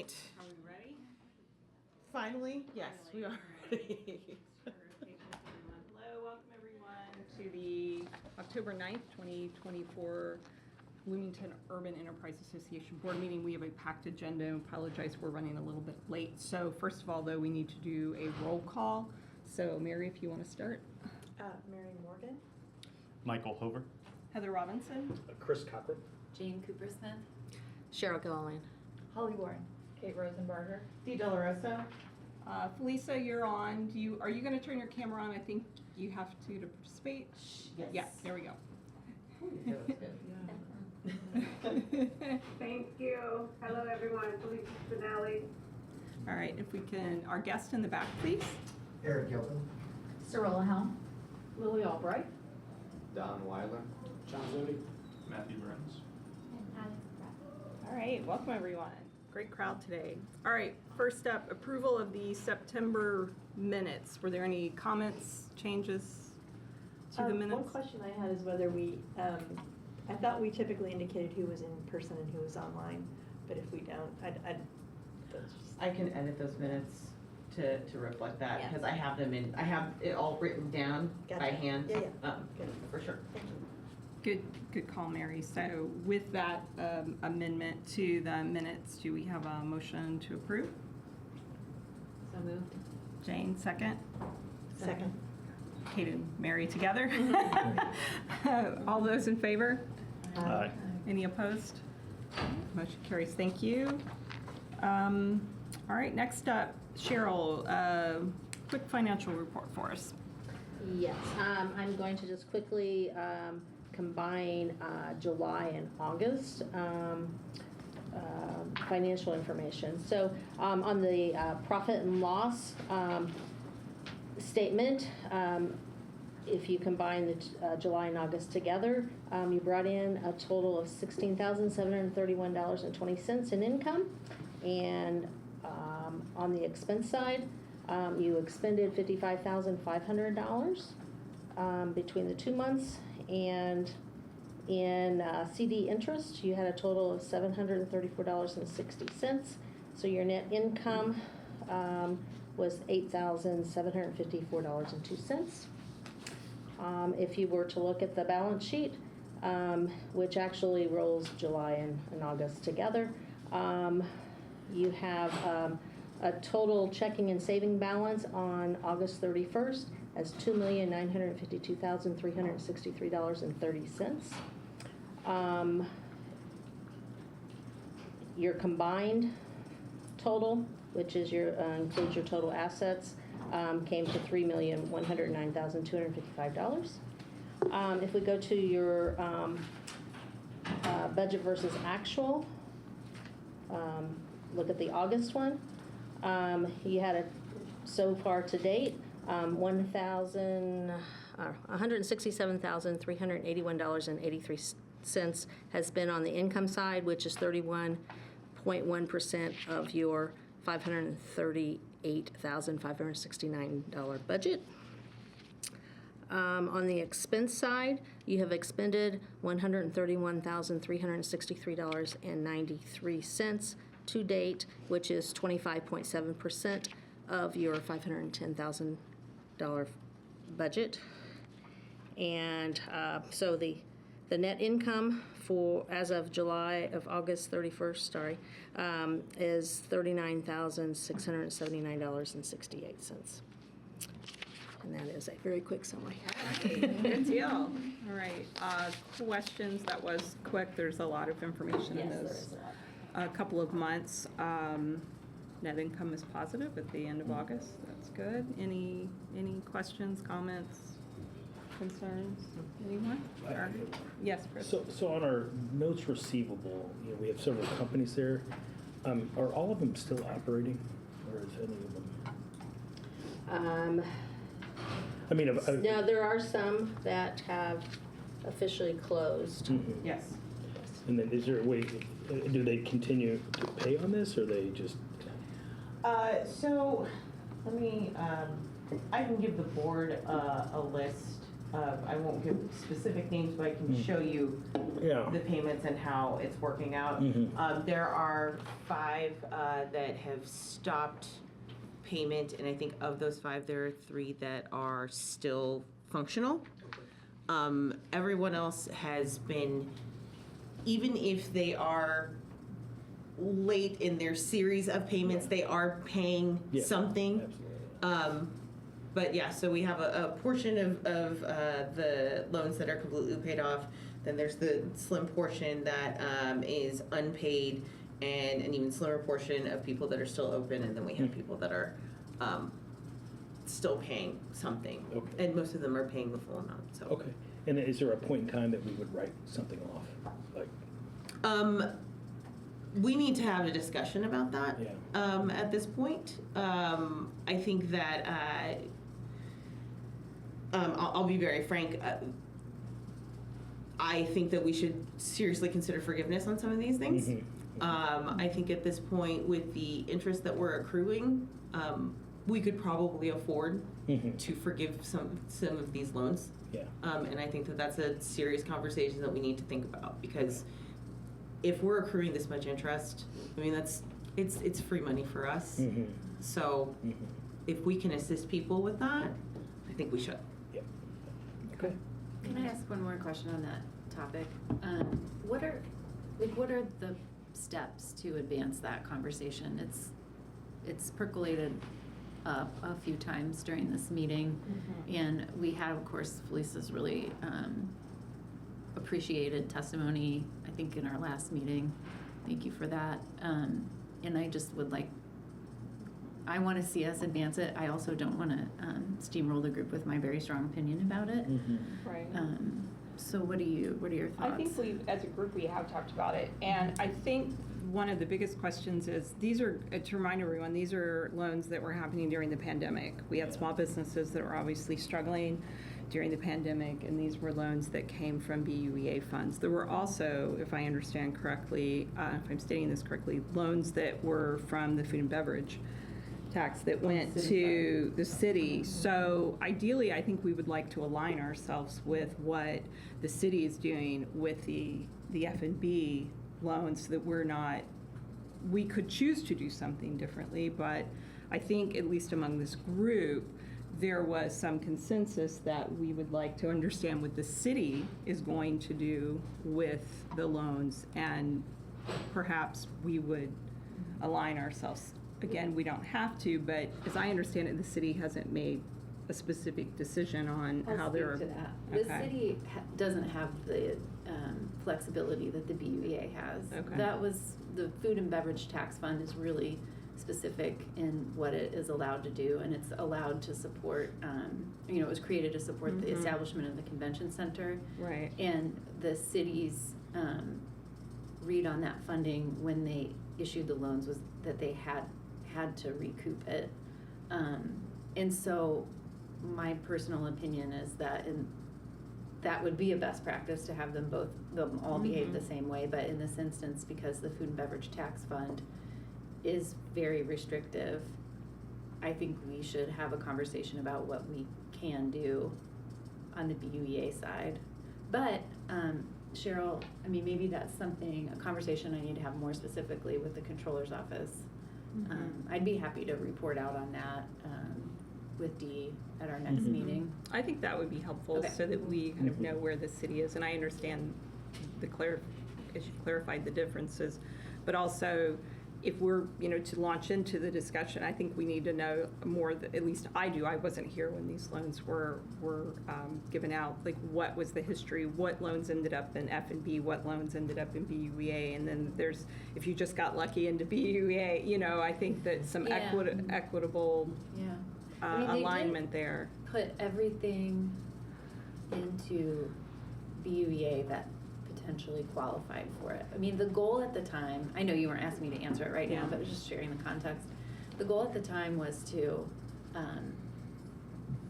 right. Are we ready? Finally, yes, we are ready. Hello, welcome everyone to the October 9th, 2024 Bloomington Urban Enterprise Association board meeting. We have a packed agenda and apologize we're running a little bit late. So first of all, though, we need to do a roll call. So Mary, if you want to start. Mary Morgan. Michael Hover. Heather Robinson. Chris Cochran. Jane Cooper-Smith. Cheryl Gilliland. Holly Warren. Kate Rosenbarger. Dee Delarosa. Felisa, you're on. Are you going to turn your camera on? I think you have to participate. Yes. Yeah, there we go. That was good. Thank you. Hello, everyone. Felisa Spinelli. All right, if we can, our guest in the back, please. Eric Gilpin. Sorolla Helm. Lily Albright. Don Weiler. John Zodi. Matthew Burns. And Alex Pratt. All right, welcome everyone. Great crowd today. All right, first up, approval of the September minutes. Were there any comments, changes to the minutes? One question I had is whether we, I thought we typically indicated who was in person and who was online, but if we don't, I can edit those minutes to reflect that Yeah. because I have them in. I have it all written down by Gotcha. hand. Yeah, Good. For sure. Thank you. Good call, Mary. So with that amendment to the minutes, do we have a motion to approve? So moved. Jane, second. Second. Kate and Mary together. All those in favor? Aye. Any opposed? Motion carries. Thank you. All right, next up, Cheryl, quick financial report for us. Yes, I'm going to just quickly combine July and August financial information. So on the profit and loss statement, if you combine the July and August together, you brought in a total of $16,731.20 in income. And on the expense side, you expended $55,500 between the 2 months, and in CD interest, you had a total of $734.60. So your net income was $8,754.02. If you were to look at the balance sheet, which actually rolls July and August together, you have a total checking and saving balance on August 31st as $2,952,363.30. Your combined total, which is your includes your total assets, came to $3,109,255. If we go to your budget versus actual, look at the August one. You had so far to date, $167,381.83 has been on the income side, which is 31.1% of your $538,569 budget. On the expense side, you have expended $131,363.93 to date, which is 25.7% of your $510,000 budget. And so the net income for as of August 31st, is $39,679.68. And that is a very quick summary. Good deal. All right, questions? That was quick. There's a lot of information in Yes, there those. is a lot. A couple of months. Net income is positive at the end of August. That's good. Any questions, comments, concerns? Anyone? Yes, Chris. So on our notes receivable, we have several companies there. Are all of them still operating, or is any of them? Now, there are some that have officially closed. Mm-hmm. Yes. And then is there a way, do they continue to pay on this, or they just? So let me, I can give the board a list I won't give specific names, but I can show you Yeah. the payments and how it's working out. There are 5 that have stopped payment, and I think of those 5, there are 3 that are still functional. Everyone else has been, even if they are late in their series of payments, they are paying Yeah, something. Absolutely. But yeah, so we have a portion of the loans that are completely paid off. Then there's the slim portion that is unpaid, and an even slimmer portion of people that are still open. And then we have people that are still paying something. Okay. And most of them are paying the full amount. So. Okay. And is there a point in time that we would write something off? Like, We need to have a discussion about that. Yeah. At this point, I think that I'll be very frank. I think that we should seriously consider forgiveness on some of these things. I think at this point, with the interest that we're accruing, we could probably afford to forgive some of these loans. Yeah. And I think that that's a serious conversation that we need to think about, because if we're accruing this much interest, I mean, it's free money for us. So if we can assist people with that, I think we should. Yeah. Okay. Can I ask one more question on that topic? What are the steps to advance that conversation? It's percolated up a few times during this meeting, and we had, of course, Felisa's really appreciated testimony, I think, in our last meeting. Thank you for that. And I just would like, I want to see us advance it. I also don't want to steamroll the group with my very strong opinion about it. Right. So what are your thoughts? I think as a group, we have talked about it, and I think one of the biggest questions is, these are, to remind everyone, these are loans that were happening during the pandemic. We had small businesses that were obviously struggling during the pandemic, and these were loans that came from BUEA funds. There were also, if I understand correctly, if I'm stating this correctly, loans that were from the food and beverage tax that went to the city. So ideally, I think we would like to align ourselves with what the city is doing with the F&B loans, so that we could choose to do something differently, but I think, at least among this group, there was some consensus that we would like to understand what the city is going to do with the loans, and perhaps we would align ourselves. Again, we don't have to, but as I understand it, the city hasn't made a specific decision on how they're. I'll speak to that. The city doesn't have the flexibility that the BUEA has. Okay. That was, the food and beverage tax fund is really specific in what it is allowed to do, and it's allowed to support, it was created to support the establishment of the convention center. Right. And the city's read on that funding when they issued the loans was that they had to recoup it. And so my personal opinion is that that would be a best practice, to have them all behave the same way. But in this instance, because the food and beverage tax fund is very restrictive, I think we should have a conversation about what we can do on the BUEA side. But Cheryl, I mean, maybe that's a conversation I need to have more specifically with the controller's office. I'd be happy to report out on that with Dee at our next meeting. I think that would be helpful, Okay. so that we kind of know where the city is, and I understand as you clarified the differences, but also, if we're, to launch into the discussion, I think we need to know more, at least I do. I wasn't here when these loans were given out. Like, what was the history? What loans ended up in F&B? What loans ended up in BUEA? And then if you just got lucky into BUEA, I think that some equitable alignment there. Put everything into BUEA that potentially qualified for it. I mean, the goal at the time, I know you weren't asking me to answer it right now, but just sharing the context. The goal at the time was to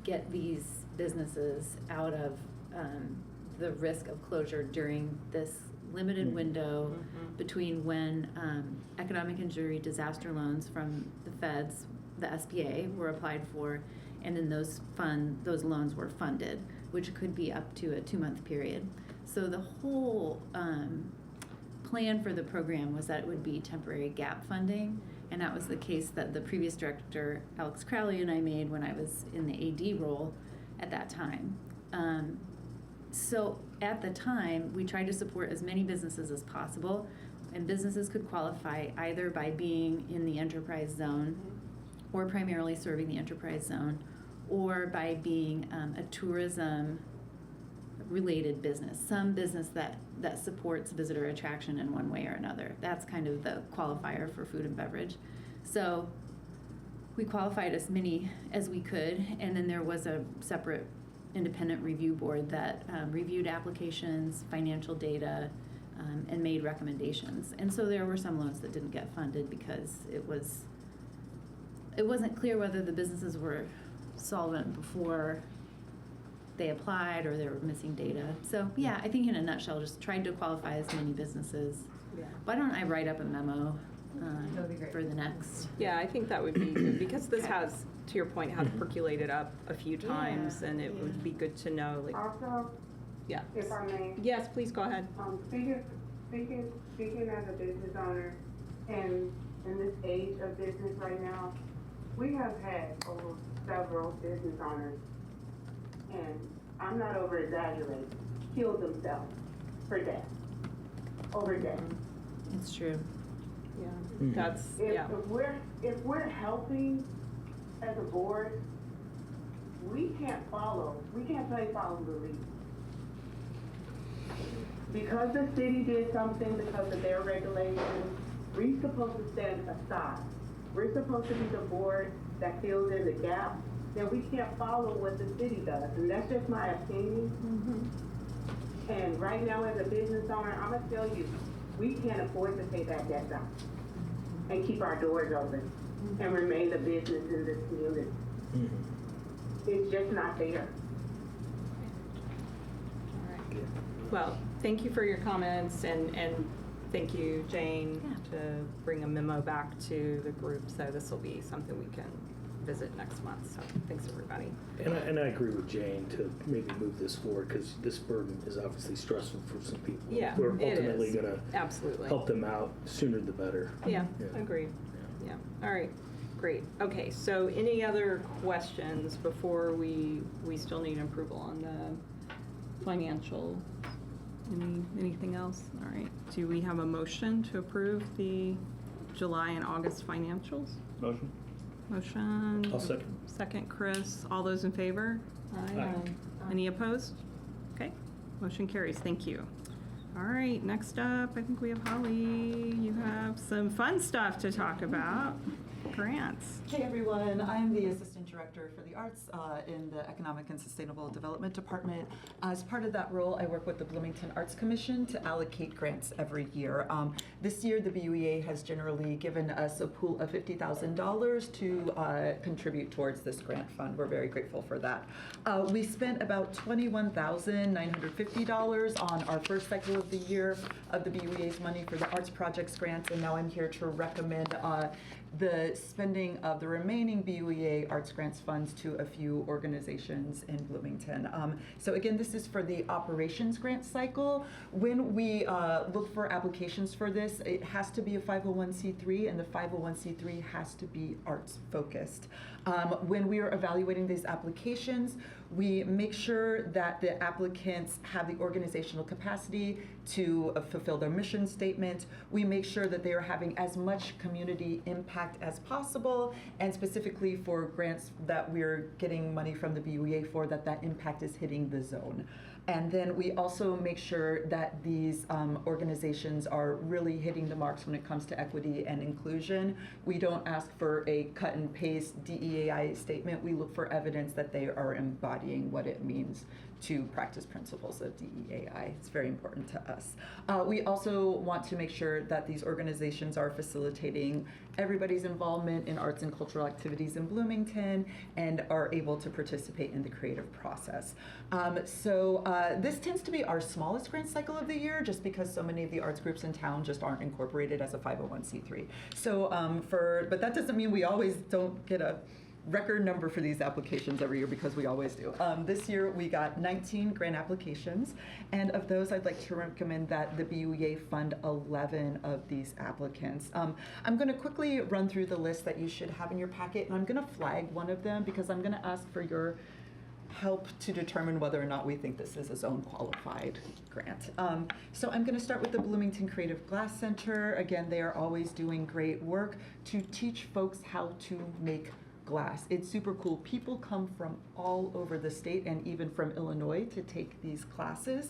get these businesses out of the risk of closure during this limited window between when economic injury disaster loans from the feds, the SBA, were applied for, and then those loans were funded. which could be up to a 2-month period. So the whole plan for the program was that it would be temporary gap funding, and that was the case that the previous director, Alex Crowley, and I made when I was in the AD role at that time. So at the time, we tried to support as many businesses as possible, and businesses could qualify either by being in the enterprise zone or primarily serving the enterprise zone, or by being a tourism-related business, some business that supports visitor attraction in one way or another. That's kind of the qualifier for food and beverage. So we qualified as many as we could, and then there was a separate independent review board that reviewed applications, financial data, and made recommendations. And so there were some loans that didn't get funded because it wasn't clear whether the businesses were solvent before they applied or they were missing data. So yeah, I think in a nutshell, just tried to qualify as many businesses. Yeah. Why don't I write up a memo That would be great. for the next? Yeah, I think that would be good, because this has, to your point, has percolated up a few times, and it would be good to know, like, Also, yeah. if I may, Yes, please go ahead. speaking as a business owner, and in this age of business right now, we have had over several business owners, and I'm not over exaggerating, killed themselves for debt, over debt. It's true. Yeah, Mhm. that's, If yeah. we're helping as a board, we can't play follow the lead. Because the city did something because of their regulations, we're supposed to stand aside. We're supposed to be the board that fills in the gap. Then we can't follow what the city does, and that's just my opinion. And right now, as a business owner, I'm gonna tell you, we can't afford to pay that debt down and keep our doors open and remain a business in this community. It's just not fair. Well, thank you for your comments, and thank you, Jane, to bring a memo back to the group. So this will be something we can visit next month. So thanks, everybody. And I agree with Jane to maybe move this forward, because this burden is obviously stressful for some people. Yeah, We're it ultimately is. going to Absolutely. help them out sooner the better. Yeah, Yeah. agreed. Yeah, all right, great. Okay, so any other questions before we still need approval on the financial? Anything else? All right, do we have a motion to approve the July and August financials? Motion? Motion? I'll second. Second, Chris. All those in favor? Aye. Any opposed? Okay, motion carries. Thank you. All right, next up, I think we have Holly. You have some fun stuff to talk about. Grants. Hey everyone, I'm the Assistant Director for the Arts in the Economic and Sustainable Development Department. As part of that role, I work with the Bloomington Arts Commission to allocate grants every year. This year, the BUEA has generally given us a pool of $50,000 to contribute towards this grant fund. We're very grateful for that. We spent about $21,950 on our first cycle of the year of the BUEA's money for the Arts Projects grants, and now I'm here to recommend the spending of the remaining BUEA Arts Grants funds to a few organizations in Bloomington. So again, this is for the operations grant cycle. When we look for applications for this, it has to be a 501c3, and the 501c3 has to be arts focused. When we are evaluating these applications, we make sure that the applicants have the organizational capacity to fulfill their mission statement. We make sure that they are having as much community impact as possible, and specifically for grants that we're getting money from the BUEA for, that impact is hitting the zone. And then we also make sure that these organizations are really hitting the marks when it comes to equity and inclusion. We don't ask for a cut and paste DEAI statement. We look for evidence that they are embodying what it means to practice principles of DEAI. It's very important to us. We also want to make sure that these organizations are facilitating everybody's involvement in arts and cultural activities in Bloomington and are able to participate in the creative process. This tends to be our smallest grant cycle of the year, just because so many of the arts groups in town just aren't incorporated as a 501c3. But that doesn't mean we always don't get a record number for these applications every year because we always do. This year we got 19 grant applications, and of those I'd like to recommend that the BUEA fund 11 of these applicants. I'm going to quickly run through the list that you should have in your packet, and I'm going to flag one of them because I'm going to ask for your help to determine whether or not we think this is a zone qualified grant. So I'm going to start with the Bloomington Creative Glass Center. Again, they are always doing great work to teach folks how to make glass. It's super cool. People come from all over the state and even from Illinois to take these classes.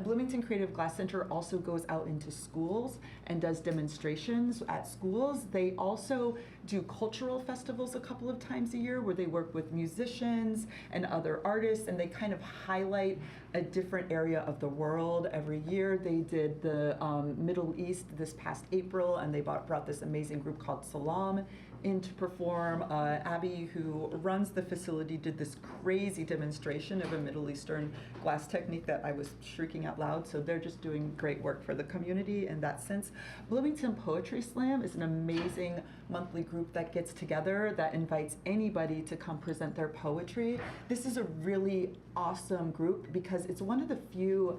Bloomington Creative Glass Center also goes out into schools and does demonstrations at schools. They also do cultural festivals a couple of times a year where they work with musicians and other artists, and they kind of highlight a different area of the world every year. They did the Middle East this past April, and they brought this amazing group called Salam in to perform. Abby, who runs the facility, did this crazy demonstration of a Middle Eastern glass technique that I was shrieking out loud. So they're just doing great work for the community in that sense. Bloomington Poetry Slam is an amazing monthly group that gets together that invites anybody to come present their poetry. This is a really awesome group because it's one of the few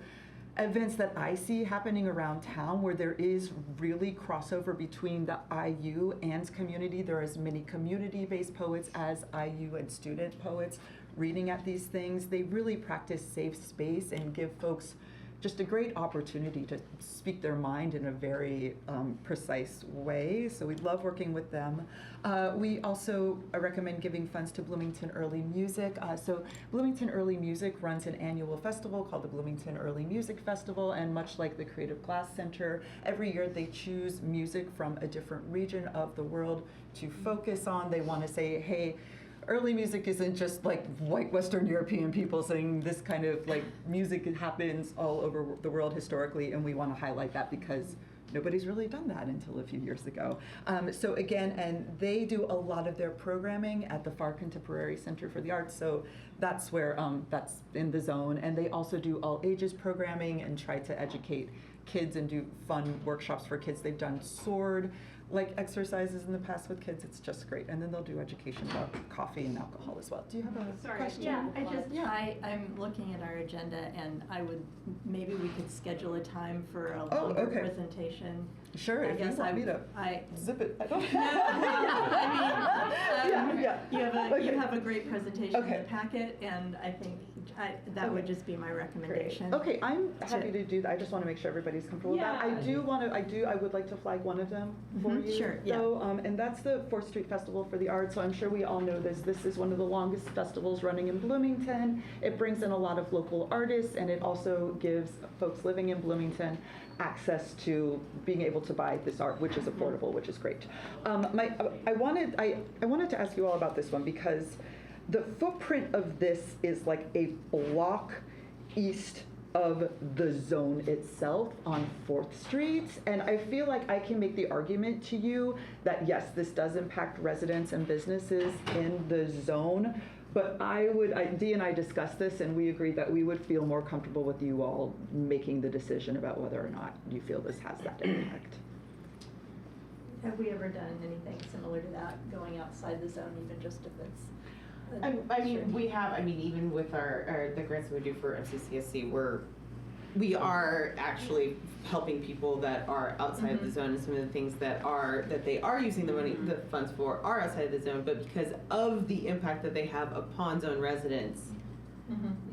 events that I see happening around town where there is really crossover between the IU and community. There are as many community-based poets as IU and student poets reading at these things. They really practice safe space and give folks just a great opportunity to speak their mind in a very precise way. So we love working with them. We also recommend giving funds to Bloomington Early Music. So Bloomington Early Music runs an annual festival called the Bloomington Early Music Festival, and much like the Creative Glass Center, every year they choose music from a different region of the world to focus on. They want to say, hey, early music isn't just like white Western European people saying this kind of like music happens all over the world historically, and we want to highlight that because nobody's really done that until a few years ago. So again, and they do a lot of their programming at the Far Contemporary Center for the Arts, so that's where, that's in the zone. And they also do all ages programming and try to educate kids and do fun workshops for kids. They've done sword like exercises in the past with kids. It's just great. And then they'll do education about coffee and alcohol as well. Do you have a question? Yeah, I'm looking at our agenda, and maybe we could schedule a time for a longer presentation. Sure, if you want me to zip it. I don't You have a great presentation in the packet, and I think that would just be my recommendation. Great. Okay, I'm happy to do that. I just want to make sure everybody's comfortable with that. I would like to flag one of them for you. Sure, so, and that's the 4th Street Festival for the Arts. So I'm sure we all know this. This is one of the longest festivals running in Bloomington. It brings in a lot of local artists, and it also gives folks living in Bloomington access to being able to buy this art, which is affordable, which is great. I wanted to ask you all about this one because the footprint of this is like a block east of the zone itself on 4th Street. And I feel like I can make the argument to you that yes, this does impact residents and businesses in the zone. But Dee and I discussed this, and we agreed that we would feel more comfortable with you all making the decision about whether or not you feel this has that impact. Have we ever done anything similar to that, going outside the zone, even just if it's? We have, even with the grants that we do for MCCSC, we are actually helping people that are outside the zone, and some of the things that they are using the funds for are outside the zone, but because of the impact that they have upon zone residents,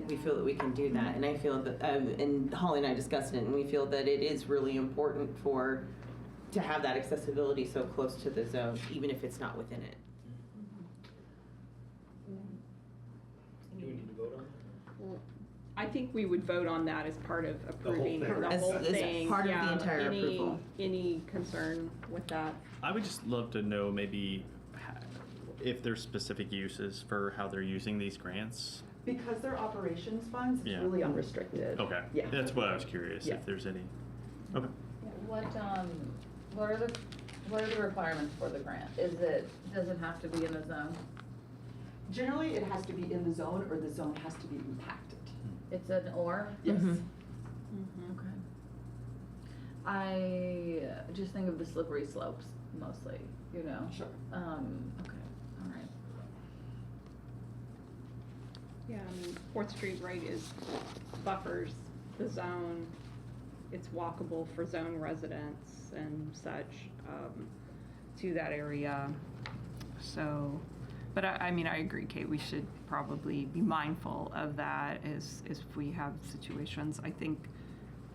we feel that we can do that. And I feel that, and Holly and I discussed it, and we feel that it is really important to have that accessibility so close to the zone, even if it's not within it. Do we need to vote on that? I think we would vote on that as part of approving the thing. whole As thing. part of the entire approval. Any concern with that? I would just love to know maybe if there's specific uses for how they're using these grants. Because they're operations funds, it's really unrestricted. Okay. Yeah. That's what I was curious, if there's any. Okay. What are the requirements for the grant? Does it have to be in the zone? Generally, it has to be in the zone, or the zone has to be impacted. It's an or? Yes. Okay. I just think of the slippery slopes mostly, Sure. Okay, all right. Yeah, I mean, Fourth Street, right, is buffers the zone. It's walkable for zone residents and such, to that area. So, but I mean, I agree, Kate, we should probably be mindful of that as if we have situations. I think,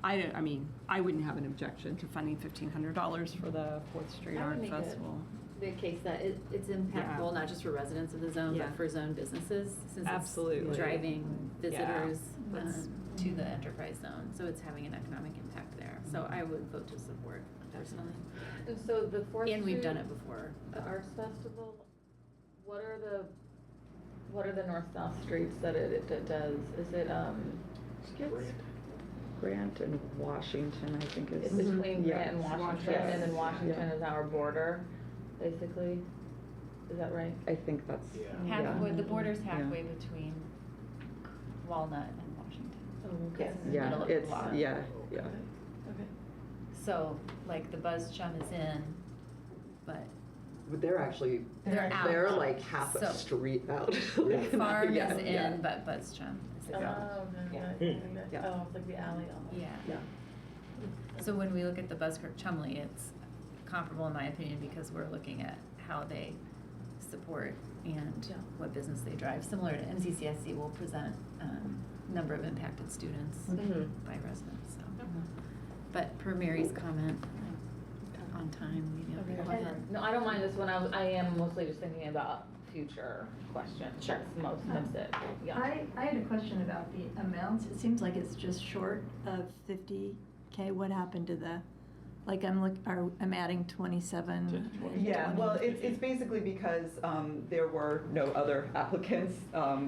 I mean, I wouldn't have an objection to funding $1,500 for the Fourth Street I would Art make it Festival. the case that it's impactful, not just for residents of the zone, Yeah. but for zone businesses, since Absolutely. it's driving visitors Let's- to the enterprise zone, so it's having an economic impact there. So I would vote to support personally. And so the Fourth And we've Street, done it before. the Arts Festival, what are the north-south streets that it does? Is it, Grant and Washington, I think it's is. between Yeah. Grant and Washington, Yes. and then Washington Yeah. is our border, basically? Is that right? I think that's, Halfway, the border's Yeah. halfway between Walnut and Washington. Oh, okay. It's in the yeah, middle of the it's, block. yeah. Okay. So, like, the Buzz Chum is in, but But they're actually, they're out. they're like half a So- street out. The farm Yeah, is yeah. in, but Buzz Chum is Oh, out. okay. Yeah. Oh, it's like the alley almost. Yeah. Yeah. So when we look at the Buzzkirk Chumley, it's comparable in my opinion because we're looking at how they support and what business they drive. Similar to NCCSC will present number of impacted students by residents. So, but per Mary's comment on time, maybe I'll be quiet. No, I don't mind this one. I am mostly just thinking about future questions. Sure. That's it. Yeah. I had a question about the amounts. It seems like it's just short of 50K. What happened to the, like I'm adding 27. Yeah, well, it's basically because there were no other applicants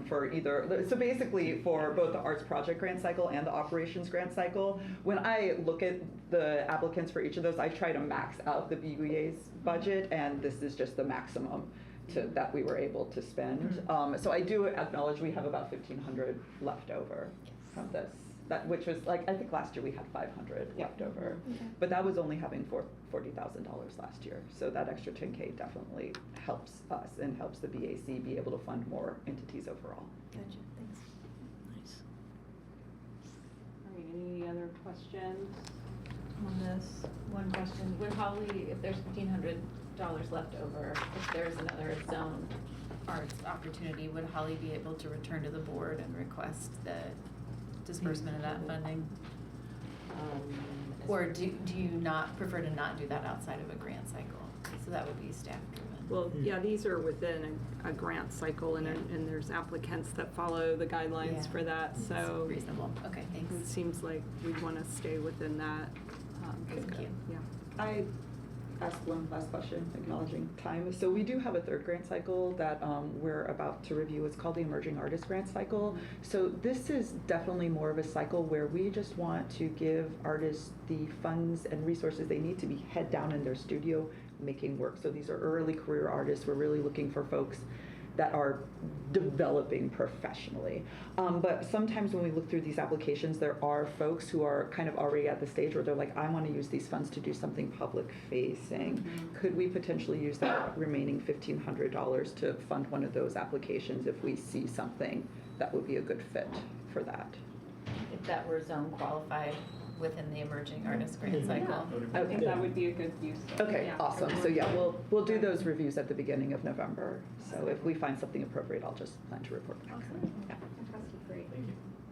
for either, so basically for both the arts project grant cycle and the operations grant cycle, when I look at the applicants for each of those, I try to max out the BUEA's budget, and this is just the maximum that we were able to spend. So I do acknowledge we have about 1,500 left over from this. Which was like, I think last year we had 500 left over, but that was only having $40,000 last year. So that extra 10K definitely helps us and helps the BAC be able to fund more entities overall. Gotcha, thanks. Nice. All right, any other questions on this? One question, would Holly, if there's $1,500 left over, if there's another zone arts opportunity, would Holly be able to return to the board and request the disbursement of that funding? Or do you not prefer to not do that outside of a grant cycle? So that would be staff driven. Well, yeah, these are within a grant cycle and there's applicants that follow the guidelines Yeah. for that, It's so. reasonable. Okay, thanks. It seems like we'd want to stay within that. Thank you. Yeah. I asked one last question, acknowledging time. So we do have a third grant cycle that we're about to review. It's called the Emerging Artist Grant Cycle. So this is definitely more of a cycle where we just want to give artists the funds and resources they need to be head down in their studio making work. So these are early career artists. We're really looking for folks that are developing professionally. But sometimes when we look through these applications, there are folks who are kind of already at the stage where they're like, I want to use these funds to do something public facing. Could we potentially use that remaining $1,500 to fund one of those applications if we see something that would be a good fit for that? If that were zone qualified within the Emerging Artist Grant Cycle. I think that would be a good use. Okay, Yeah. awesome. So yeah, we'll do those reviews at the beginning of November. So if we find something appropriate, I'll just plan to report back. Awesome. Yeah. Fantastic, great.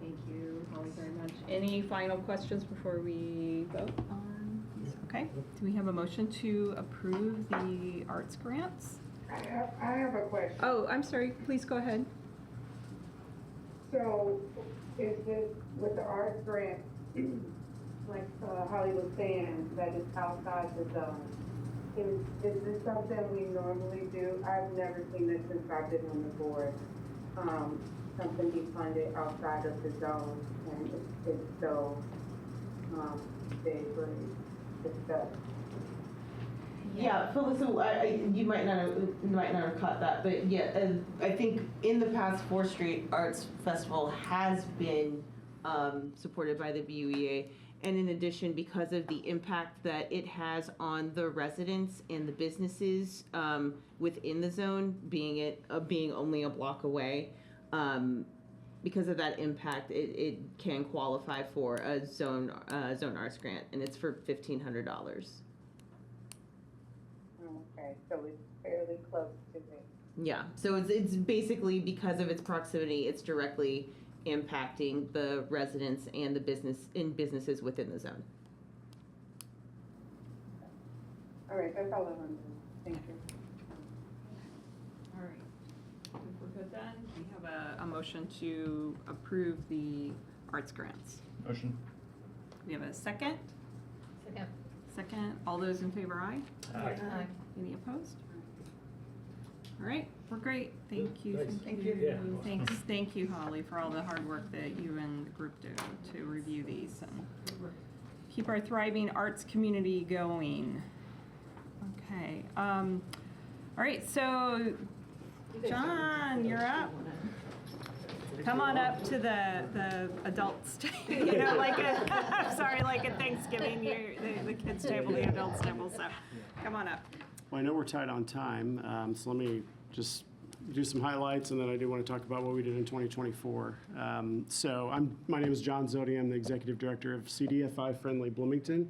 Thank you, Holly, very much. Any final questions before we vote on these? Okay, do we have a motion to approve the arts grants? I have a question. Oh, I'm sorry, please go ahead. So, is this with the arts grant, like Holly was saying, that is outside the zone? Is this something we normally do? I've never seen this since I've been on the board. Something be funded outside of the zone, and it's so vaguely discussed. Yeah, Phyllis, you might not have caught that, but yeah, I think in the past, 4th Street Arts Festival has been supported by the BUEA. And in addition, because of the impact that it has on the residents and the businesses within the zone, being only a block away, because of that impact, it can qualify for a zone arts grant, and it's for $1,500. Okay, so it's fairly close to me. Yeah, so it's basically because of its proximity, it's directly impacting the residents and the businesses within the zone. All right, that's all I wanted to know. Thank you. All right. I think we're good then. We have a motion to approve the arts grants. Motion. We have a second? Second. Second. All those in favor, aye? Aye. Any opposed? All right, we're great. Thank you. Nice. Thank you. Yeah. Thanks. Thank you, Holly, for all the hard work that you and the group do to review these and keep our thriving arts community going. Okay. All right, so John, you're up. Come on up to the adults, like at Thanksgiving, the kids' table, the adults' table, so come on up. Well, I know we're tight on time, so let me just do some highlights, and then I do want to talk about what we did in 2024. My name is John Zodi. I'm the Executive Director of CDFI Friendly Bloomington,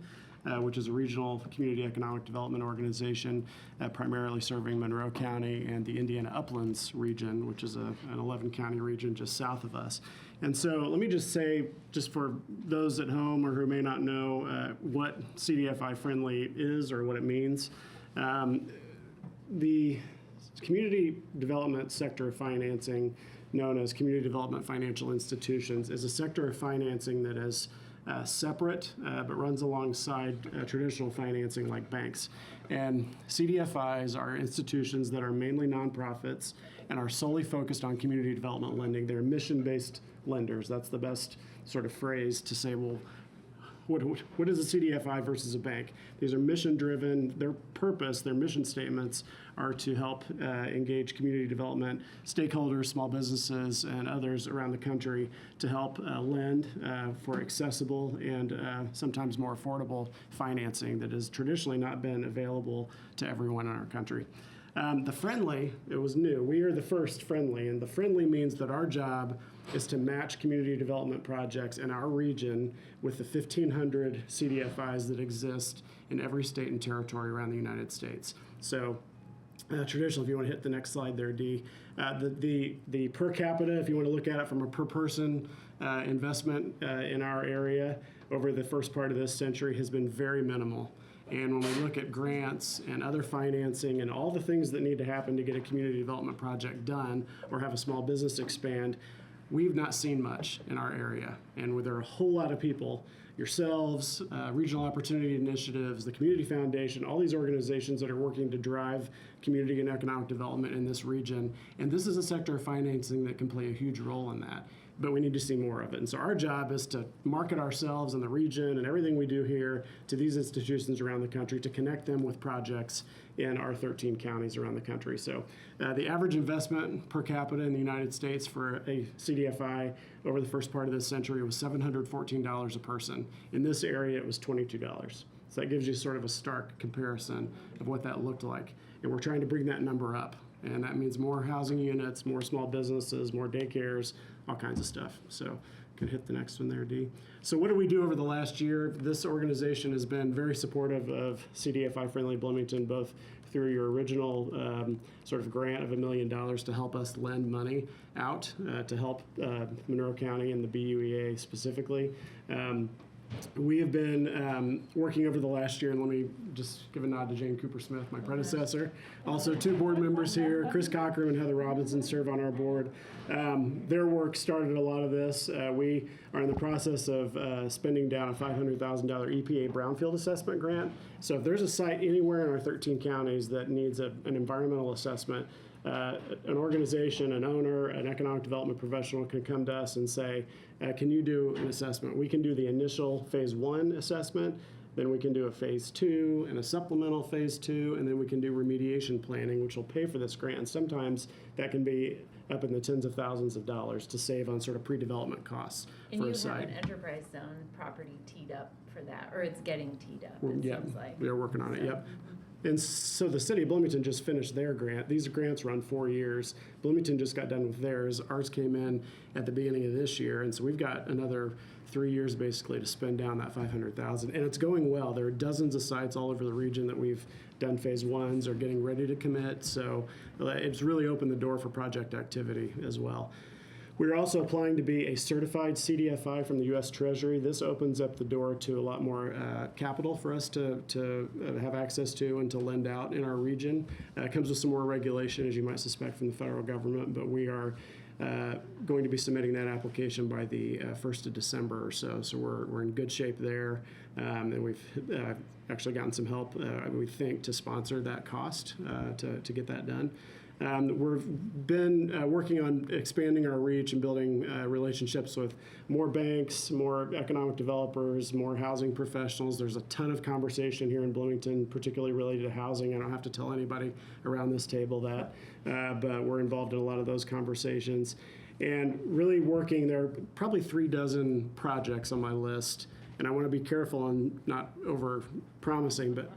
which is a regional community economic development organization primarily serving Monroe County and the Indiana Uplands region, which is an 11-county region just south of us. And so let me just say, just for those at home or who may not know what CDFI Friendly is or what it means, the community development sector of financing, known as community development financial institutions, is a sector of financing that is separate but runs alongside traditional financing like banks. And CDFIs are institutions that are mainly nonprofits and are solely focused on community development lending. They're mission-based lenders. That's the best sort of phrase to say, well, what is a CDFI versus a bank? These are mission-driven. Their purpose, their mission statements are to help engage community development stakeholders, small businesses, and others around the country to help lend for accessible and sometimes more affordable financing that has traditionally not been available to everyone in our country. The friendly, it was new. We are the first friendly, and the friendly means that our job is to match community development projects in our region with the 1,500 CDFIs that exist in every state and territory around the United States. So traditional, if you want to hit the next slide there, Dee, the per capita, if you want to look at it from a per person investment in our area over the first part of this century has been very minimal. And when we look at grants and other financing and all the things that need to happen to get a community development project done or have a small business expand, we've not seen much in our area. And there are a whole lot of people, yourselves, Regional Opportunity Initiatives, the Community Foundation, all these organizations that are working to drive community and economic development in this region. And this is a sector of financing that can play a huge role in that. But we need to see more of it. And so our job is to market ourselves and the region and everything we do here to these institutions around the country to connect them with projects in our 13 counties around the country. So the average investment per capita in the United States for a CDFI over the first part of this century was $714 a person. In this area, it was $22. So that gives you sort of a stark comparison of what that looked like. And we're trying to bring that number up. And that means more housing units, more small businesses, more daycares, all kinds of stuff. So can hit the next one there, Dee. So what do we do over the last year? This organization has been very supportive of CDFI Friendly Bloomington, both through your original sort of grant of $1 million to help us lend money out to help Monroe County and the BUEA specifically. We have been working over the last year, and let me just give a nod to Jane Cooper-Smith, my predecessor. Also, 2 board members here, Chris Cockrum and Heather Robinson, serve on our board. Their work started a lot of this. We are in the process of spending down a $500,000 EPA brownfield assessment grant. So if there's a site anywhere in our 13 counties that needs an environmental assessment, an organization, an owner, an economic development professional can come to us and say, can you do an assessment? We can do the initial phase 1 assessment, then we can do a phase 2 and a supplemental phase 2, and then we can do remediation planning, which will pay for this grant. And sometimes that can be up in the tens of thousands of dollars to save on sort of pre-development costs for a site. And you have an enterprise zone property teed up for that, or it's getting teed up, it seems like. We are working on it, yep. And so the city of Bloomington just finished their grant. These grants run 4 years. Bloomington just got done with theirs. Ours came in at the beginning of this year, and so we've got another 3 years basically to spend down that $500,000. And it's going well. There are dozens of sites all over the region that we've done phase ones or getting ready to commit. So it's really opened the door for project activity as well. We're also applying to be a certified CDFI from the U.S. Treasury. This opens up the door to a lot more capital for us to have access to and to lend out in our region. It comes with some more regulation, as you might suspect, from the federal government, but we are going to be submitting that application by the 1st of December or so. So we're in good shape there, and we've actually gotten some help, we think, to sponsor that cost to get that done. We've been working on expanding our reach and building relationships with more banks, more economic developers, more housing professionals. There's a ton of conversation here in Bloomington, particularly related to housing. I don't have to tell anybody around this table that, but we're involved in a lot of those conversations. And really working, there are probably 3 dozen projects on my list, and I want to be careful on not over-promising, but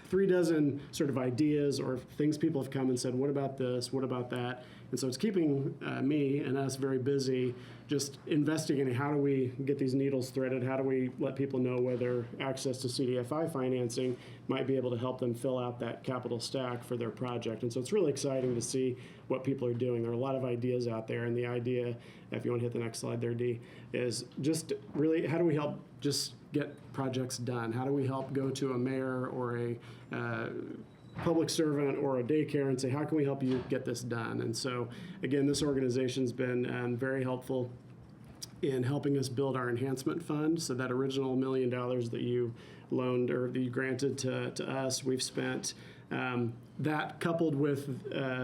3 dozen sort of ideas or things people have come and said, what about this, what about that? And so it's keeping me and us very busy just investigating how do we get these needles threaded, how do we let people know whether access to CDFI financing might be able to help them fill out that capital stack for their project. And so it's really exciting to see what people are doing. There are a lot of ideas out there, and the idea, if you want to hit the next slide there, Dee, is just really how do we help just get projects done? How do we help go to a mayor or a public servant or a daycare and say, how can we help you get this done? And so, again, this organization's been very helpful in helping us build our enhancement fund. So that original $1 million that you loaned or that you granted to us, we've spent that coupled with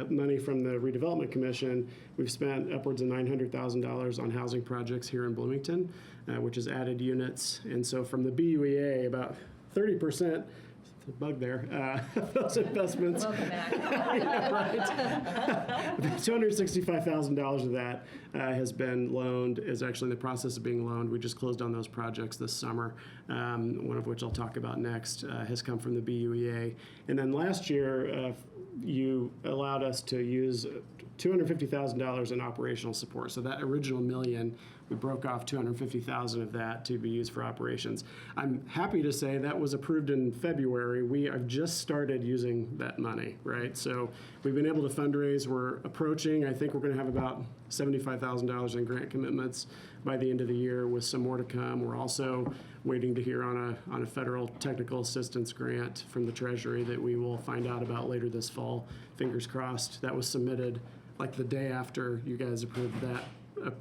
money from the Redevelopment Commission, we've spent upwards of $900,000 on housing projects here in Bloomington, which has added units. And so from the BUEA, about 30%, bug there, those investments. Welcome back. Right. $265,000 of that has been loaned, is actually in the process of being loaned. We just closed on those projects this summer, one of which I'll talk about next, has come from the BUEA. And then last year, you allowed us to use $250,000 in operational support. So that original $1 million, we broke off $250,000 of that to be used for operations. I'm happy to say that was approved in February. We have just started using that money, right? So we've been able to fundraise. We're approaching, I think we're going to have about $75,000 in grant commitments by the end of the year, with some more to come. We're also waiting to hear on a federal technical assistance grant from the Treasury that we will find out about later this fall. Fingers crossed. That was submitted like the day after you guys approved that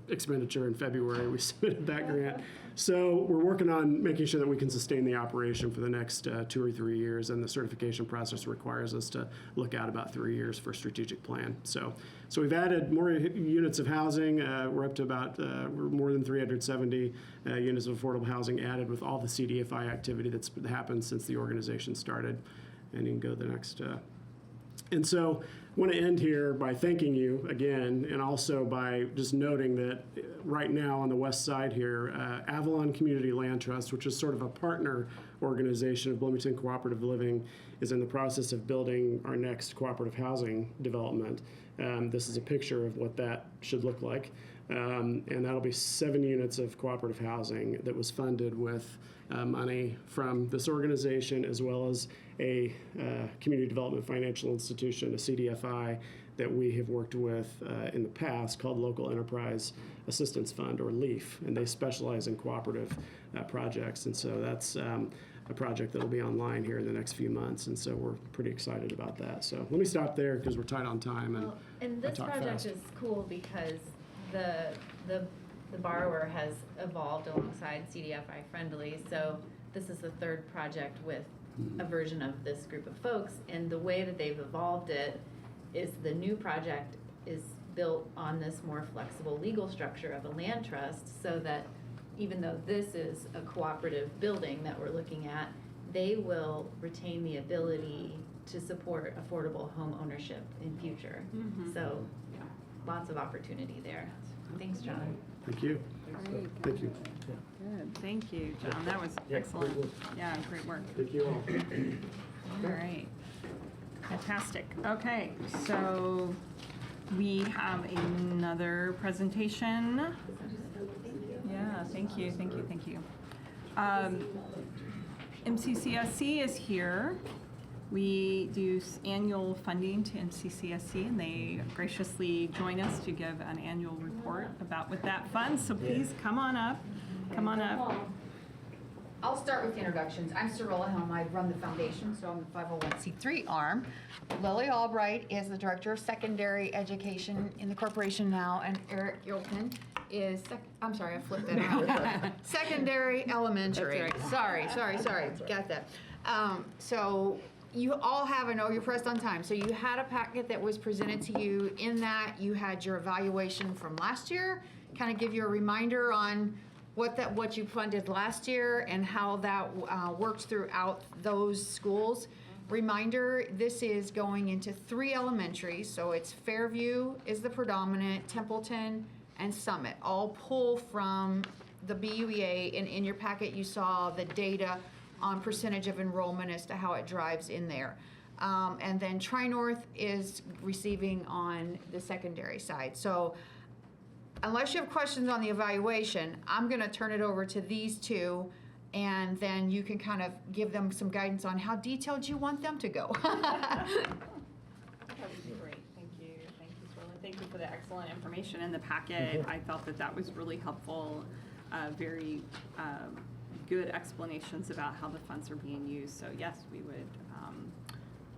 expenditure in February. We submitted that grant. So we're working on making sure that we can sustain the operation for the next 2 or 3 years, and the certification process requires us to look out about 3 years for a strategic plan. So we've added more units of housing. We're up to about we're more than 370 units of affordable housing added with all the CDFI activity that's happened since the organization started. And you can go to the next. And so I want to end here by thanking you again, and also by just noting that right now on the west side here, Avalon Community Land Trust, which is sort of a partner organization of Bloomington Cooperative Living, is in the process of building our next cooperative housing development. This is a picture of what that should look like. And that'll be 7 units of cooperative housing that was funded with money from this organization, as well as a community development financial institution, a CDFI, that we have worked with in the past, called Local Enterprise Assistance Fund, or LEAF, and they specialize in cooperative projects. And so that's a project that will be online here in the next few months, and so we're pretty excited about that. So let me stop there because we're tight on time. And this project is cool because the borrower has evolved alongside CDFI Friendly. So this is the 3rd project with a version of this group of folks, and the way that they've evolved it is the new project is built on this more flexible legal structure of a land trust, so that even though this is a cooperative building that we're looking at, they will retain the ability to support affordable home ownership in future. So lots of opportunity there. Thanks, John. Thank you. Great. Thank you. Good. Thank you, John. That was excellent. Yeah, great work. Thank you all. All right. Fantastic. Okay, so we have another presentation. Yeah, thank you. MCCSC is here. We do annual funding to MCCSC, and they graciously join us to give an annual report about with that fund. So please come on up. I'll start with the introductions. I'm Cirilla Helm. I run the foundation, so I'm the 501c3 arm. Lily Albright is the Director of Secondary Education in the corporation now, and Eric Gilpin is, I'm sorry, I flipped that out. Secondary Elementary. That's right. Sorry. Got that. So you all have, I know you're pressed on time, so you had a packet that was presented to you. In that, you had your evaluation from last year, kind of give you a reminder on what you funded last year and how that worked throughout those schools. Reminder, this is going into 3 elementaries, so it's Fairview is the predominant, Templeton, and Summit, all pull from the BUEA, and in your packet you saw the data on percentage of enrollment as to how it drives in there. And then Tri-North is receiving on the secondary side. So unless you have questions on the evaluation, I'm going to turn it over to these two, and then you can kind of give them some guidance on how detailed you want them to go. That would be great. Thank you, Swirly. Thank you for the excellent information in the packet. I felt that was really helpful. Very good explanations about how the funds are being used. So yes, we would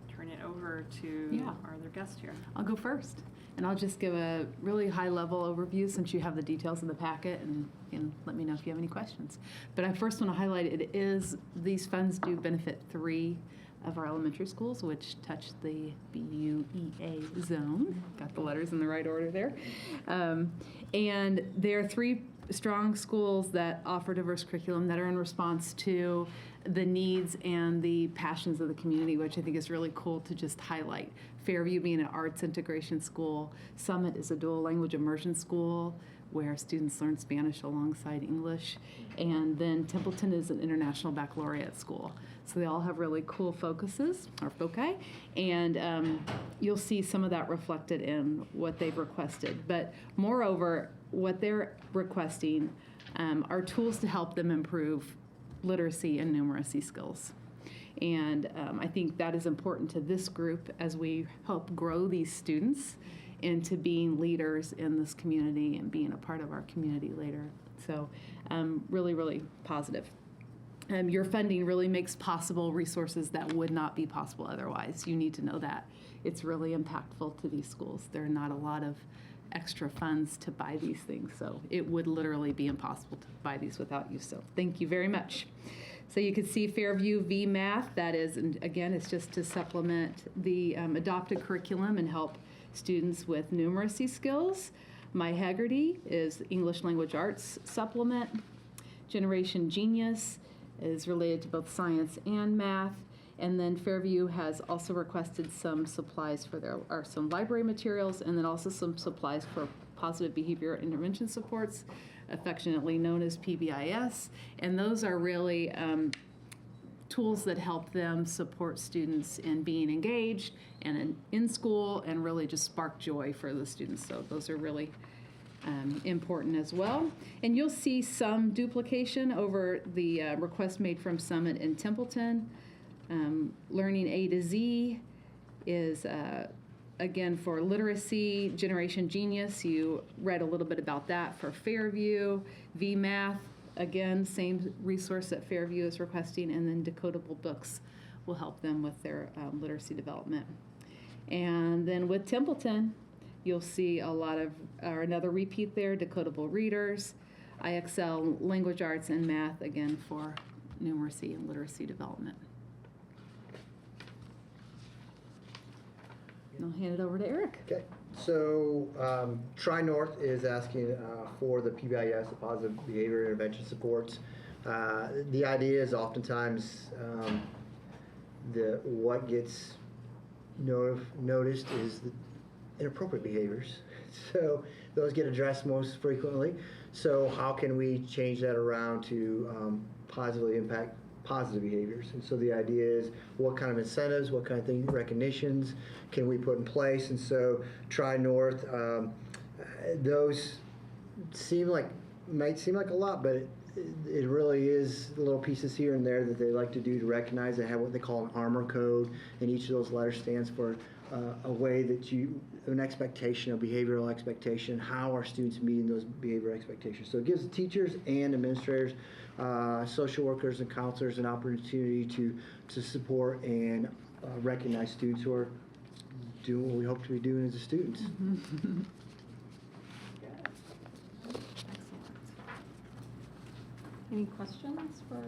turn it over to our other guest here. I'll go first, and I'll just give a really high-level overview since you have the details in the packet, and let me know if you have any questions. But I first want to highlight these funds do benefit 3 of our elementary schools, which touch the BUEA zone. Got the letters in the right order there. And there are 3 strong schools that offer diverse curriculum that are in response to the needs and the passions of the community, which I think is really cool to just highlight. Fairview being an arts integration school. Summit is a dual language immersion school where students learn Spanish alongside English. And then Templeton is an international baccalaureate school. So they all have really cool focuses, or foci, and you'll see some of that reflected in what they've requested. But moreover, what they're requesting are tools to help them improve literacy and numeracy skills. And I think that is important to this group as we help grow these students into being leaders in this community and being a part of our community later. So really, really positive. Your funding really makes possible resources that would not be possible otherwise. You need to know that. It's really impactful to these schools. There are not a lot of extra funds to buy these things, so it would literally be impossible to buy these without you. So thank you very much. So you can see Fairview V Math, that is, and again, it's just to supplement the adopted curriculum and help students with numeracy skills. My Haggerty is English Language Arts supplement. Generation Genius is related to both science and math. And then Fairview has also requested some supplies for some library materials, and then also some supplies for positive behavior intervention supports, affectionately known as PBIS. And those are really tools that help them support students in being engaged and in school, and really just spark joy for the students. So those are really important as well. And you'll see some duplication over the request made from Summit and Templeton. Learning A to Z is, again, for literacy. Generation Genius, you read a little bit about that for Fairview. VMath, again, same resource that Fairview is requesting, and then decodable books will help them with their literacy development. And then with Templeton, you'll see another repeat there, decodable readers, IXL, language arts, and math, again, for numeracy and literacy development. And I'll hand it over to Eric. Okay, so Tri-North is asking for the PBIS, the Positive Behavior Intervention Supports. The idea is oftentimes what gets noticed is the inappropriate behaviors. So those get addressed most frequently. So how can we change that around to positively impact positive behaviors. And so the idea is what kind of incentives, what kind of things, recognitions can we put in place? And so Tri-North, those might seem like a lot, but it really is little pieces here and there that they like to do to recognize. They have what they call an armor code, and each of those letters stands for a way that an expectation, a behavioral expectation, how are students meeting those behavioral expectations. So it gives teachers and administrators, social workers and counselors an opportunity to support and recognize students who are doing what we hope to be doing as a students. Any questions for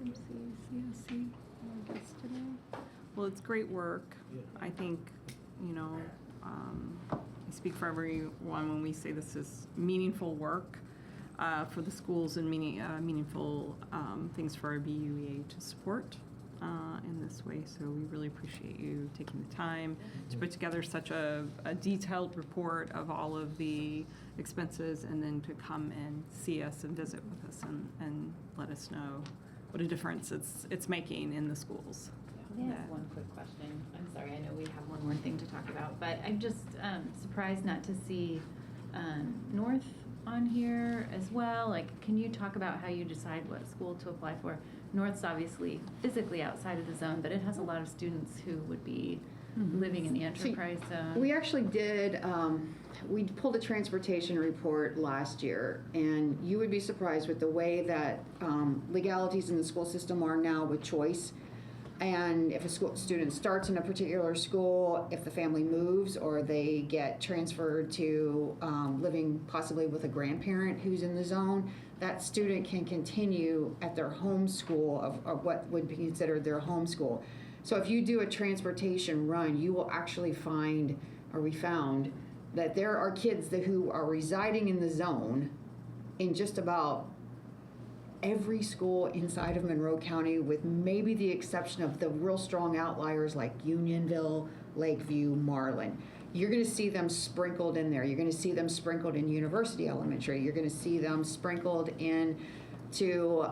MCCSC our guest today? Well, it's great work. I think, I speak for everyone when we say this is meaningful work for the schools and meaningful things for our BUEA to support in this way. So we really appreciate you taking the time to put together such a detailed report of all of the expenses, and then to come and see us and visit with us and let us know what a difference it's making in the schools. May I ask one quick question? I'm sorry, I know we have one more thing to talk about, but I'm just surprised not to see North on here as well. Like, can you talk about how you decide what school to apply for? North's obviously physically outside of the zone, but it has a lot of students who would be living in the enterprise zone. We actually did, we pulled a transportation report last year, and you would be surprised with the way that legalities in the school system are now with choice. And if a student starts in a particular school, if the family moves or they get transferred to living possibly with a grandparent who's in the zone, that student can continue at their home school of what would be considered their home school. So if you do a transportation run, you will actually find, or we found, that there are kids who are residing in the zone in just about every school inside of Monroe County, with maybe the exception of the real strong outliers like Unionville, Lakeview, Marlin. You're going to see them sprinkled in there. You're going to see them sprinkled in University Elementary. You're going to see them sprinkled in to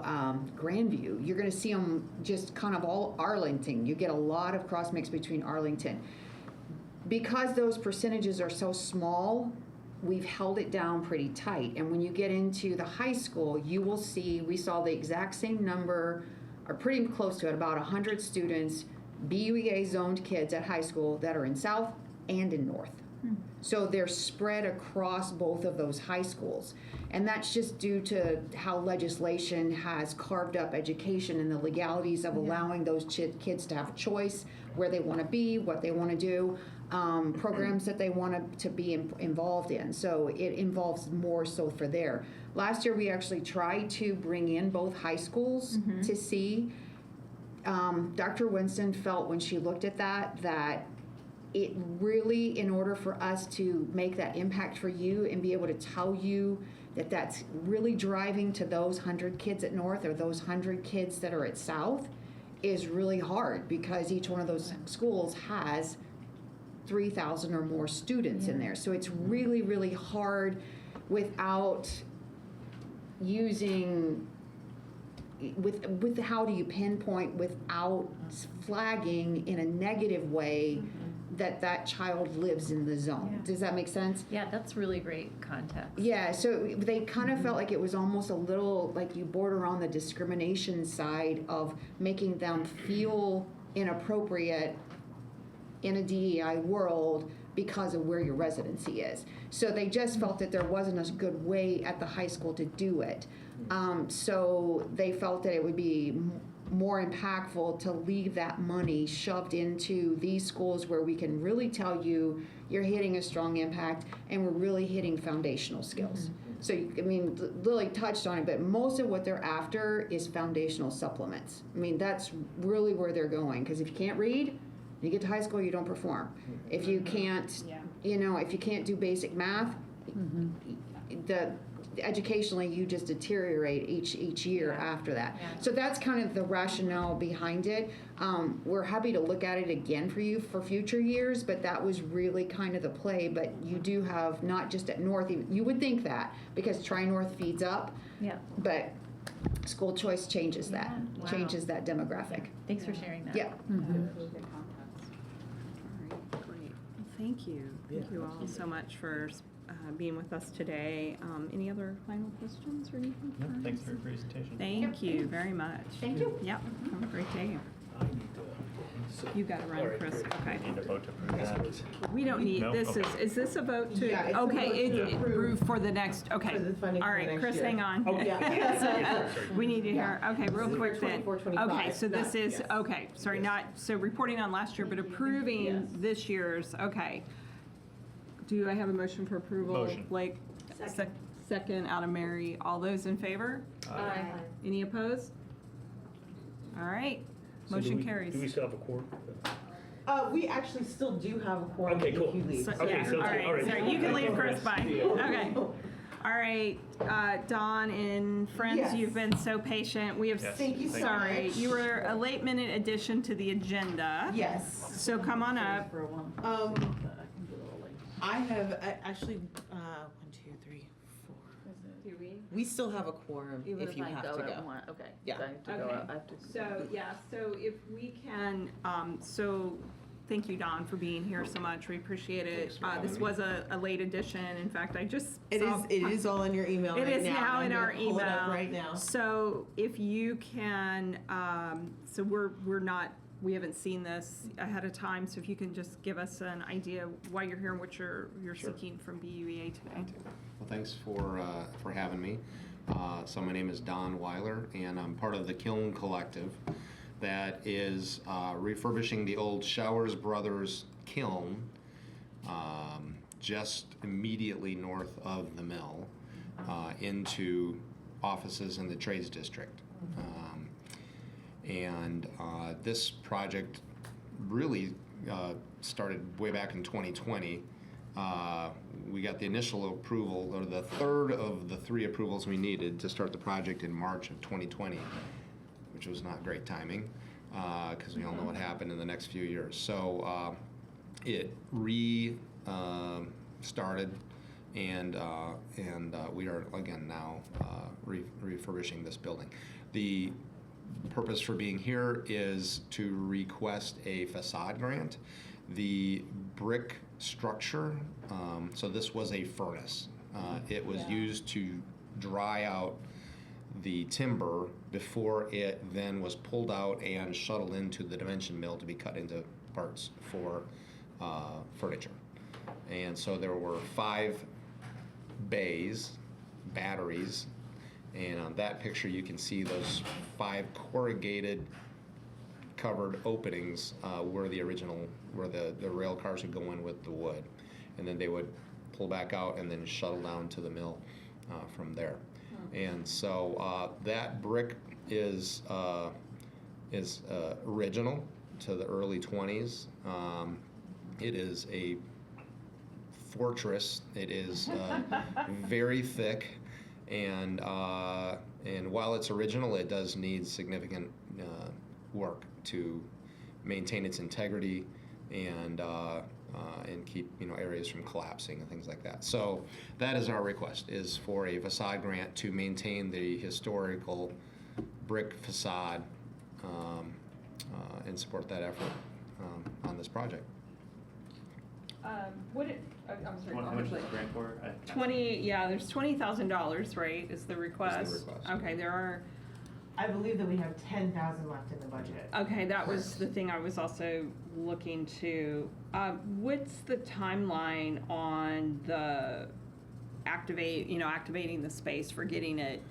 Grandview. You're going to see them just kind of all Arlington. You get a lot of cross mix between Arlington. Because those percentages are so small, we've held it down pretty tight. And when you get into the high school, you will see, we saw the exact same number, or pretty close to it, about 100 students, BUEA zoned kids at high school that are in South and in North. So they're spread across both of those high schools. And that's just due to how legislation has carved up education and the legalities of allowing those kids to have a choice, where they want to be, what they want to do, programs that they want to be involved in. So it involves more so for there. Last year we actually tried to bring in both high schools to see. Dr. Winston felt when she looked at that it really, in order for us to make that impact for you and be able to tell you that that's really driving to those 100 kids at North or those 100 kids that are at South, is really hard, because each one of those schools has 3,000 or more students in there. So it's really, really hard without using, with how do you pinpoint without flagging in a negative way that child lives in the zone. Does that make sense? Yeah, that's really great context. Yeah, so they kind of felt like it was almost a little like you border on the discrimination side of making them feel inappropriate in a DEI world because of where your residency is. So they just felt that there wasn't a good way at the high school to do it. So they felt that it would be more impactful to leave that money shoved into these schools where we can really tell you you're hitting a strong impact and we're really hitting foundational skills. So, I mean, Lily touched on it, but most of what they're after is foundational supplements. I mean, that's really where they're going, because if you can't read, you get to high school, you don't perform. If you can't, if you can't do basic math, educationally you just deteriorate each year after that. So that's kind of the rationale behind it. We're happy to look at it again for you for future years, but that was really kind of the play. But you do have, not just at North, you would think that because Tri-North feeds up, but school choice changes that, Wow. changes that demographic. Thanks for sharing that. Yeah. All right, great. Well, thank you. Thank you all so much for being with us today. Any other final questions or anything? No, for thanks us? for your presentation. Thank you very much. Thank you. Yep, have a great day. I need to. You got to All run, right, Chris. great. Okay. Need a vote to approve that. We don't need, No? this Okay. is this a vote to? Yeah, it's a Okay, vote it's to approve approved for the next, okay. for the funding All for right, next Chris, year. hang on. Oh, yeah. We need to hear, okay, real This is quick for then. 24, 25, Okay, so this not- is, yes. okay, sorry, not, so reporting on last year, but approving Yes. this year's, okay. Do I have a motion for approval? Motion. Blake? Second out of Mary. All those in favor? Aye. Any opposed? All right, So do motion we- carries. Do we still have a quorum? We actually still do have a quorum Okay, if cool. you leave. So- Okay, yeah, so all it's- right, all right. sorry, you can leave, Chris, bye. Okay. All right, Dawn and friends, Yes. you've been so patient. We have, Yes. Thank you so sorry, much. you were a late minute addition to the agenda. Yes. So come on up. I have actually 1, 2, 3, 4. Do we? We still have a quorum if you have to go. Okay. Yeah. So I have to go Okay. out. I have to. So, yeah, so if we can, so thank you, Dawn, for being here so much. We appreciate it. This was a late addition. In fact, I just It saw- is all in your email It right is now. now I'm in gonna our pull it up email. right now. So if you can, so we're not, we haven't seen this ahead of time, so if you can just give us an idea why you're here and what you're seeking from BUEA today. Well, thanks for having me. So my name is Don Weiler, and I'm part of the Kiln Collective that is refurbishing the old Showers Brothers kiln just immediately north of the mill into offices in the Trades District. And this project really started way back in 2020. We got the initial approval, or the third of the 3 approvals we needed to start the project in March of 2020, which was not great timing, because we all know what happened in the next few years. So it started, and we are again now refurbishing this building. The purpose for being here is to request a facade grant. The brick structure, so this was a furnace. It was used to dry out the timber before it then was pulled out and shuttled into the dimension mill to be cut into parts for furniture. And so there were 5 bays, batteries, and on that picture you can see those 5 corrugated covered openings where the rail cars would go in with the wood, and then they would pull back out and then shuttle down to the mill from there. And so that brick is original to the early 20s. It is a fortress. It is very thick, and while it's original, it does need significant work to maintain its integrity and keep areas from collapsing and things like that. So that is our request, is for a facade grant to maintain the historical brick facade and support that effort on this project. I'm sorry. How much is the grant for? 20, yeah, there's $20,000, right, is the request? Okay, there are, I believe that we have 10,000 left in the budget. okay, that was the thing I was also looking to. What's the timeline on the activating the space for getting it,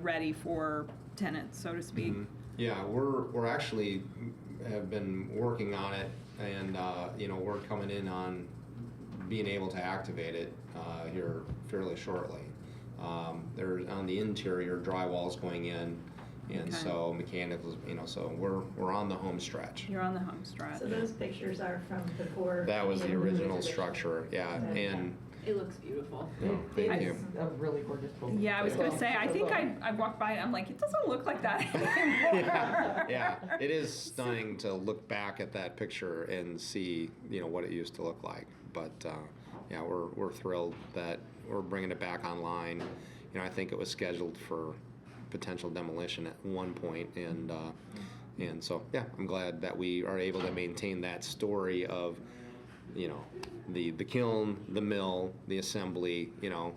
ready for tenants, so to speak? Mm-hmm. Yeah, we're actually have been working on it, and we're coming in on being able to activate it here fairly shortly. There's on the interior drywall's going in, and so mechanicals, so we're on the home stretch. You're on the home stretch. So those pictures are from before. That was the original structure, yeah, and It looks beautiful. thank you. It's a really gorgeous building. Yeah, I was gonna say, I think I walked by and I'm like, it doesn't look like that anymore. Yeah, it is stunning to look back at that picture and see, what it used to look like. But yeah, we're thrilled that we're bringing it back online. I think it was scheduled for potential demolition at one point, and so, yeah, I'm glad that we are able to maintain that story of, you know, the kiln, the mill, the assembly, you know.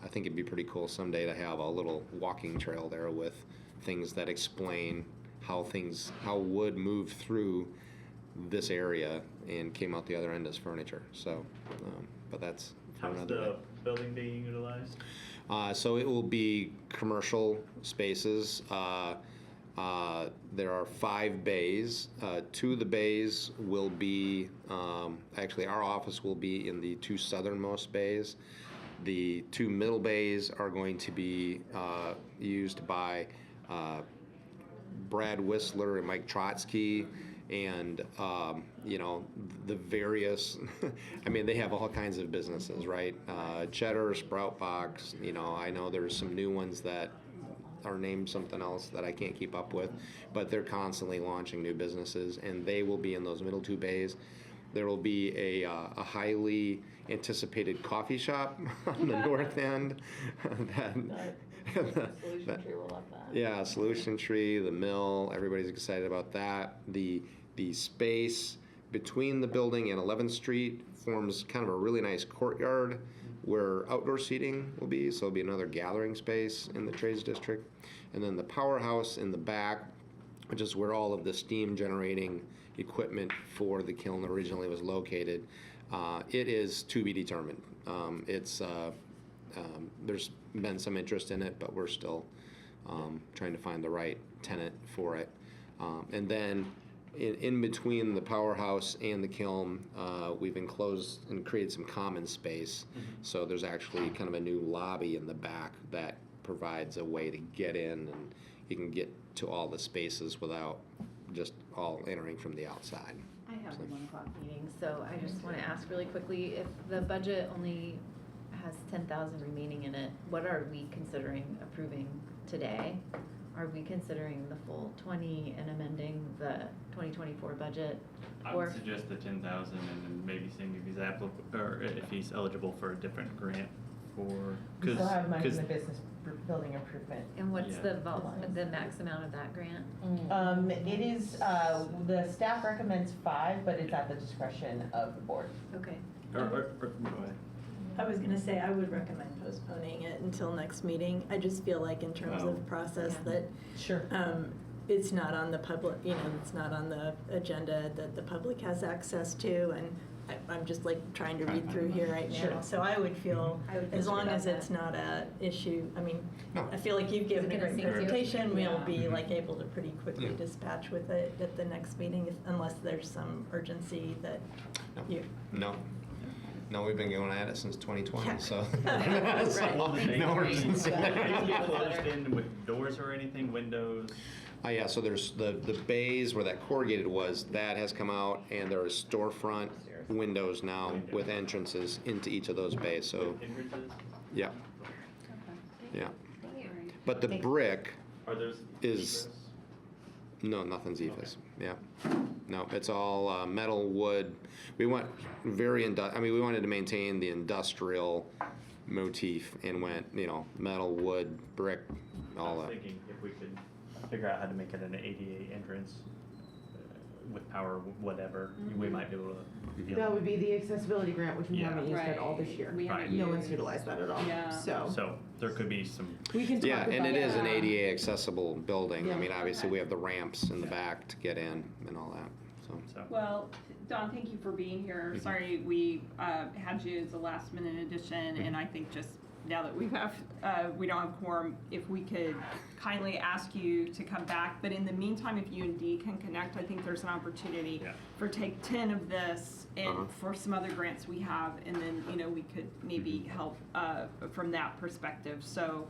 I think it'd be pretty cool someday to have a little walking trail there with things that explain how wood moved through this area and came out the other end as furniture. So, but that's for How's another the day. building being utilized? So it will be commercial spaces. There are 5 bays. 2 of the bays will be, actually our office will be in the 2 southernmost bays. The 2 middle bays are going to be used by Brad Whistler and Mike Trotsky, and you know, the various, I mean, they have all kinds of businesses, right? Cheddar, Sprout Box, you know, I know there's some new ones that are named something else that I can't keep up with, but they're constantly launching new businesses, and they will be in those middle 2 bays. There will be a highly anticipated coffee shop on the north end. Solution Tree will love that. Yeah, Solution Tree, the mill, everybody's excited about that. The space between the building and 11th Street forms kind of a really nice courtyard where outdoor seating will be, so it'll be another gathering space in the trades district. And then the powerhouse in the back, which is where all of the steam generating equipment for the kiln originally was located. It is to be determined. There's been some interest in it, but we're still trying to find the right tenant for it. And then in between the powerhouse and the kiln, we've enclosed and created some common space. So there's actually kind of a new lobby in the back that provides a way to get in, and you can get to all the spaces without just all entering from the outside. I have a 1 o'clock meeting, so I just want to ask really quickly, if the budget only has 10,000 remaining in it, what are we considering approving today? Are we considering the full 20 and amending the 2024 budget? I would suggest the 10,000 and then maybe seeing if he's applicable, or if he's eligible for a different grant for. We still have money in the business building improvement. And what's Yeah. the max amount of that grant? It is, the staff recommends 5, but it's at the discretion of the board. Okay. Go ahead. I was gonna say, I would recommend postponing it until next meeting. I just feel like in terms Oh. of process that, Sure. it's not on the public, you know, it's not on the agenda that the public has access to, and I'm just like trying to read through here right now. Sure. So I would feel, I would as long consider as that. it's not a issue, I mean, No. I feel like you've given a gonna great sink you? presentation. We'll Yeah. be like able to pretty quickly Yeah. dispatch with it at the next meeting, unless there's some urgency that No. you. No, we've been going at it since 2020, Yeah. so. Right. So, no urgency. Anything closed in with doors or anything, windows? Yeah, so there's the bays where that corrugated was, that has come out, and there are storefront windows now with entrances into each of those bays, so, Entrances? yeah. Yeah. But the brick Are those? is, no, nothing's EFS, yeah. No, it's all metal, wood. We went we wanted to maintain the industrial motif and went, you know, metal, wood, brick, I all was that. thinking if we could figure out how to make it an ADA entrance with power, whatever, we might be able to. That would be the accessibility grant, which we Yeah. haven't used at all this year. We haven't Right. No one's used- utilized that at all. Yeah. So there could be some. we can talk Yeah, about and it is an that. ADA accessible building. I Yeah. mean, obviously, we have the ramps in the back to get in and all that, so. Well, Don, thank you for being here. Sorry we had you as a last minute addition, and I think just now that we don't have quorum, if we could kindly ask you to come back. But in the meantime, if you and Dee can connect, I think there's an opportunity for take 10 of this and for some other grants we have, and then, you know, we could maybe help from that perspective. So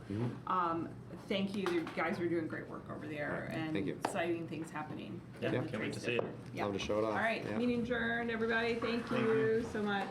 thank you. You guys are doing great work over there, and Thank you. exciting things happening. Yeah, in the can't wait to trades see it. district. Yeah. Love to show it off. All right, Yeah. meeting adjourned, everybody. Thank you so much.